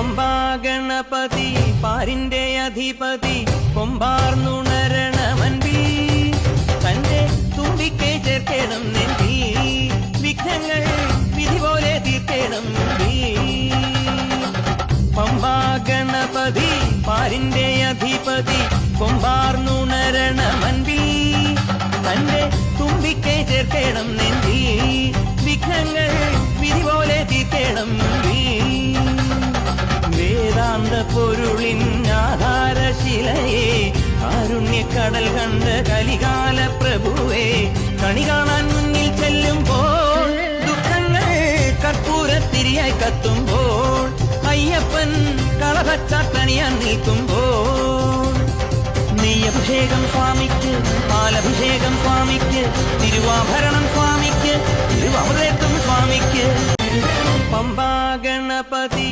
പമ്പാ ഗണപതി പാരിന്റെ അധിപതി കൊമ്പാർന്നുണരണമൻപി തന്റെ തുമ്പിക്കെ ചേർക്കണം നെഞ്ചി വിഘ്നങ്ങൾ വിധി പോലെ തീർക്കണം പമ്പാ ഗണപതി പാരിന്റെ അധിപതി കൊമ്പാർന്നുണരണമൻപി തന്റെ തുമ്പിക്കെ ചേർക്കണം നെഞ്ചി വിഘ്നങ്ങൾ വിധി പോലെ തീർക്കണം വേദാന്ത പൊരുളിൻ ആധാരശിലയെ കാരുണ്യക്കടൽ കണ്ട കലികാല പ്രഭുവേ കണി കാണാൻ മുന്നിൽ ചെല്ലുമ്പോൾ ദുഃഖങ്ങൾ കർപ്പൂരത്തിരിയായി കത്തുമ്പോൾ അയ്യപ്പൻ കളഭച്ചാട്ടണിയാൻ നിൽക്കുമ്പോൾ നെയ്യഭിഷേകം സ്വാമിക്ക് പാലഭിഷേകം സ്വാമിക്ക് തിരുവാഭരണം സ്വാമിക്ക് തിരുവമൃതത്വം സ്വാമിക്ക് പമ്പാ ഗണപതി